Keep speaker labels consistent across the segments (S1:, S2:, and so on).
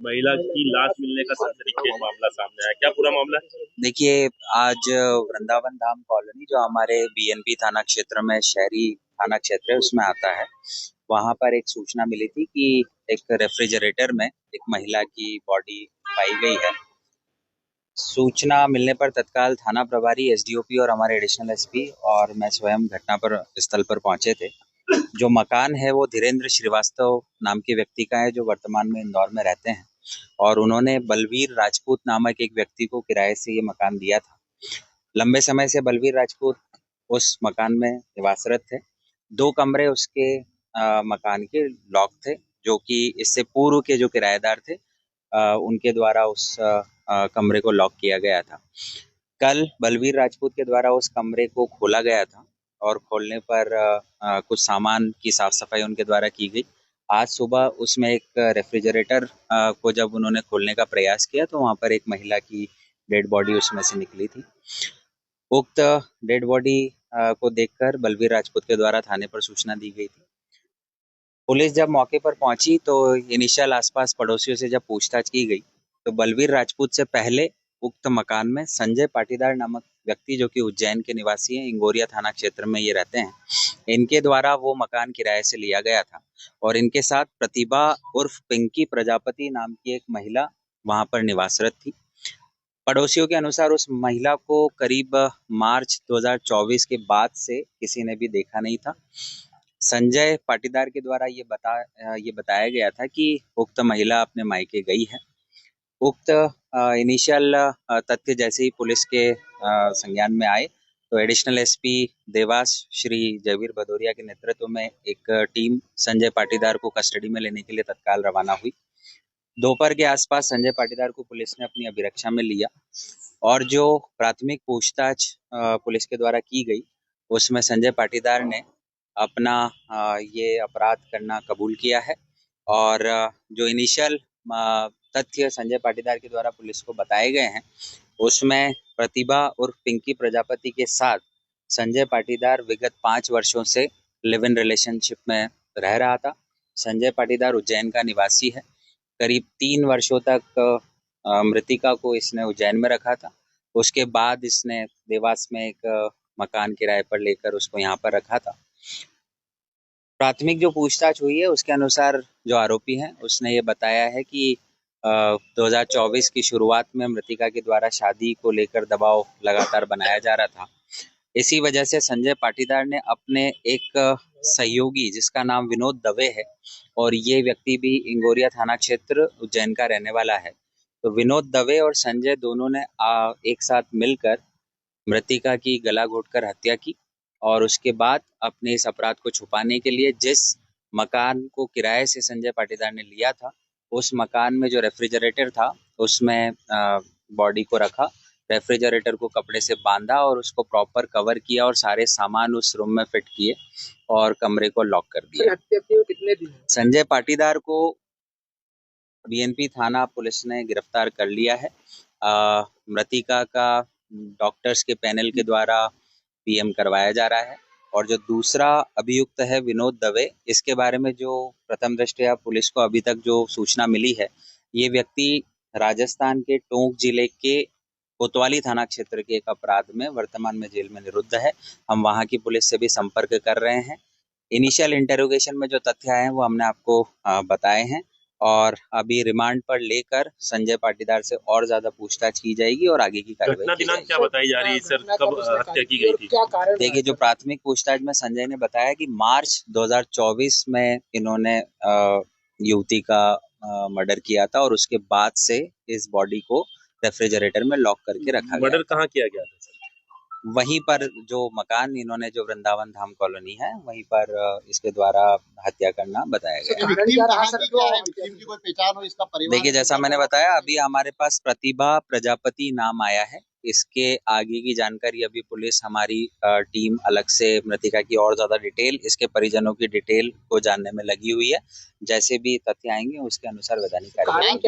S1: महिला की लाश मिलने का सनसनीखेज मामला सामने आया, क्या पूरा मामला है?
S2: देखिए, आज वृंदावन धाम कॉलोनी जो हमारे बीएनपी थाना क्षेत्र में शहरी थाना क्षेत्र है उसमें आता है। वहां पर एक सूचना मिली थी कि एक रेफ्रिजरेटर में एक महिला की बॉडी पाई गई है। सूचना मिलने पर तत्काल थाना प्रभारी एसडीओपी और हमारे एडिशनल एसपी और मैं स्वयं घटना पर स्थल पर पहुंचे थे। जो मकान है वो धीरेन्द्र श्रीवास्तव नाम के व्यक्ति का है जो वर्तमान में इंदौर में रहते हैं और उन्होंने बलवीर राजपूत नामक एक व्यक्ति को किराए से ये मकान दिया था। लंबे समय से बलवीर राजपूत उस मकान में निवासरत थे। 2 कमरे उसके मकान के लॉक थे जो कि इससे पूर्व के जो किराएदार थे उनके द्वारा उस कमरे को लॉक किया गया था। कल बलवीर राजपूत के द्वारा उस कमरे को खोला गया था और खोलने पर कुछ सामान की साफ सफाई उनके द्वारा की गई। आज सुबह उसमें एक रेफ्रिजरेटर को जब उन्होंने खोलने का प्रयास किया तो वहां पर एक महिला की डेड बॉडी उसमें से निकली थी। उक्त डेड बॉडी को देखकर बलवीर राजपूत के द्वारा थाने पर सूचना दी गई थी। पुलिस जब मौके पर पहुंची तो इनिशियल आसपास पड़ोसियों से जब पूछताछ की गई तो बलवीर राजपूत से पहले उक्त मकान में संजय पाटीदार नामक व्यक्ति जो कि उज्जैन के निवासी हैं, इंगोरिया थाना क्षेत्र में ये रहते हैं, इनके द्वारा वो मकान किराए से लिया गया था और इनके साथ प्रतिभा उर्फ पिंकी प्रजापति नाम की एक महिला वहां पर निवासरत थी। पड़ोसियों के अनुसार उस महिला को करीब मार्च 2024 के बाद से किसी ने भी देखा नहीं था। संजय पाटीदार के द्वारा ये बताया गया था कि उक्त महिला अपने मायके गई है। उक्त इनिशियल तथ्य जैसे ही पुलिस के संज्ञान में आए तो एडिशनल एसपी देवास श्री जयवीर भदौरिया के नेतृत्व में एक टीम संजय पाटीदार को कस्टडी में लेने के लिए तत्काल रवाना हुई। दोपहर के आसपास संजय पाटीदार को पुलिस ने अपनी अभिरक्षा में लिया और जो प्राथमिक पूछताछ पुलिस के द्वारा की गई उसमें संजय पाटीदार ने अपना ये अपराध करना कबूल किया है और जो इनिशियल तथ्य संजय पाटीदार के द्वारा पुलिस को बताए गए हैं उसमें प्रतिभा और पिंकी प्रजापति के साथ संजय पाटीदार विगत 5 वर्षों से लिव इन रिलेशनशिप में रह रहा था। संजय पाटीदार उज्जैन का निवासी है। करीब 3 वर्षों तक मृतिका को इसने उज्जैन में रखा था। उसके बाद इसने देवास में एक मकान किराए पर लेकर उसको यहाँ पर रखा था। प्राथमिक जो पूछताछ हुई है उसके अनुसार जो आरोपी है उसने ये बताया है कि 2024 की शुरुआत में मृतिका के द्वारा शादी को लेकर दबाव लगातार बनाया जा रहा था। इसी वजह से संजय पाटीदार ने अपने एक सहयोगी जिसका नाम विनोद दवे है और ये व्यक्ति भी इंगोरिया थाना क्षेत्र उज्जैन का रहने वाला है, तो विनोद दवे और संजय दोनों ने एक साथ मिलकर मृतिका की गला घोटकर हत्या की और उसके बाद अपने इस अपराध को छुपाने के लिए जिस मकान को किराए से संजय पाटीदार ने लिया था उस मकान में जो रेफ्रिजरेटर था उसमें बॉडी को रखा, रेफ्रिजरेटर को कपड़े से बांधा और उसको प्रॉपर कवर किया और सारे सामान उस रूम में फिट किए और कमरे को लॉक कर दिया।
S3: कितने दिन
S2: संजय पाटीदार को बीएनपी थाना पुलिस ने गिरफ्तार कर लिया है। मृतिका का डॉक्टर्स के पैनल के द्वारा पीएम करवाया जा रहा है और जो दूसरा अभियुक्त है विनोद दवे, इसके बारे में जो प्रथम दृष्टया पुलिस को अभी तक जो सूचना मिली है ये व्यक्ति राजस्थान के टोंक जिले के कोतवाली थाना क्षेत्र के एक अपराध में वर्तमान में जेल में निरुद्ध है। हम वहां की पुलिस से भी संपर्क कर रहे हैं। इनिशियल इंटरोगेशन में जो तथ्य आए हैं वो हमने आपको बताए हैं और अभी रिमांड पर लेकर संजय पाटीदार से और ज्यादा पूछताछ की जाएगी और आगे की कार्रवाई
S1: दिनांक क्या बताई जा रही है सर, कब हत्या की गई थी?
S2: देखिए, जो प्राथमिक पूछताछ में संजय ने बताया कि मार्च 2024 में इन्होंने युवती का मर्डर किया था और उसके बाद से इस बॉडी को रेफ्रिजरेटर में लॉक करके रखा गया।
S1: मर्डर कहाँ किया गया था सर?
S2: वहीं पर जो मकान इन्होंने जो वृंदावन धाम कॉलोनी है वहीं पर इसके द्वारा हत्या करना बताया गया। देखिए, जैसा मैंने बताया अभी हमारे पास प्रतिभा प्रजापति नाम आया है। इसके आगे की जानकारी अभी पुलिस हमारी टीम अलग से मृतिका की और ज्यादा डिटेल, इसके परिजनों की डिटेल को जानने में लगी हुई है। जैसे भी तथ्य आएंगे उसके अनुसार वैधानिक कार्रवाई।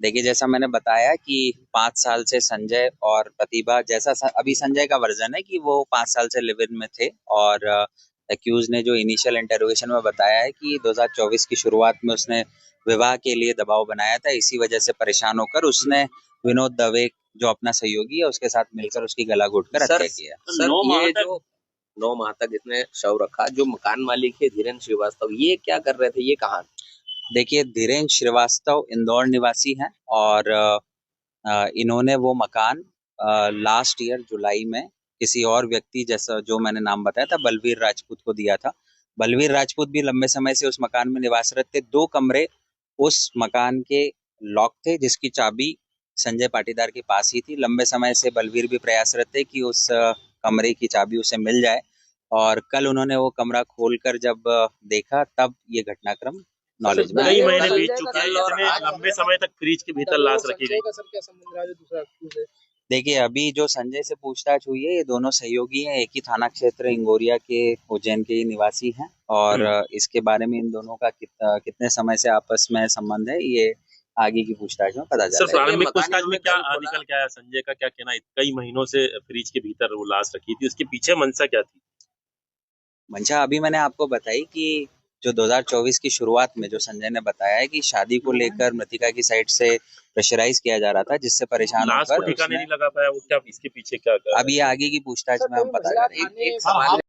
S2: देखिए, जैसा मैंने बताया कि 5 साल से संजय और प्रतिभा, जैसा अभी संजय का वर्जन है कि वो 5 साल से लिव इन में थे और एक्यूज ने जो इनिशियल इंटरोगेशन में बताया है कि 2024 की शुरुआत में उसने विवाह के लिए दबाव बनाया था। इसी वजह से परेशान होकर उसने विनोद दवे जो अपना सहयोगी है उसके साथ मिलकर उसकी गला घोटकर हत्या किया।
S3: सर
S1: 9 माह
S3: ये
S1: तक
S3: जो 9 माह तक इसने शव रखा, जो मकान मालिक है धीरेन्द्र श्रीवास्तव, ये क्या कर रहे थे, ये कहाँ?
S2: देखिए, धीरेन्द्र श्रीवास्तव इंदौर निवासी हैं और इन्होंने वो मकान लास्ट ईयर जुलाई में किसी और व्यक्ति जैसा जो मैंने नाम बताया था बलवीर राजपूत को दिया था। बलवीर राजपूत भी लंबे समय से उस मकान में निवासरत थे। 2 कमरे उस मकान के लॉक थे जिसकी चाबी संजय पाटीदार के पास ही थी। लंबे समय से बलवीर भी प्रयासरत थे कि उस कमरे की चाबी उसे मिल जाए और कल उन्होंने वो कमरा खोलकर जब देखा तब ये घटनाक्रम नॉलेज में
S1: कई
S2: आया।
S1: महीने बीत चुके हैं, इतने लंबे समय तक फ्रिज के भीतर लाश रखी गई।
S2: देखिए, अभी जो संजय से पूछताछ हुई है, ये दोनों सहयोगी हैं, एक ही थाना क्षेत्र इंगोरिया के उज्जैन के निवासी हैं और इसके बारे में इन दोनों का कितने समय से आपस में संबंध है, ये आगे की पूछताछ में पता
S1: सर
S2: चलेगा।
S1: प्रारंभिक पूछताछ में क्या निकल के आया? संजय का क्या कहना है, कई महीनों से फ्रिज के भीतर वो लाश रखी थी, उसके पीछे मंशा क्या थी?
S2: मंशा अभी मैंने आपको बताई कि जो 2024 की शुरुआत में जो संजय ने बताया है कि शादी को लेकर मृतिका की साइड से प्रेशराइज किया जा रहा था, जिससे परेशान
S1: लाश को
S2: होकर
S1: ठिकाने
S2: उसने
S1: नहीं लगा पाया, वो क्या इसके पीछे क्या
S2: अभी आगे की पूछताछ में हम पता करेंगे।
S3: एक सवाल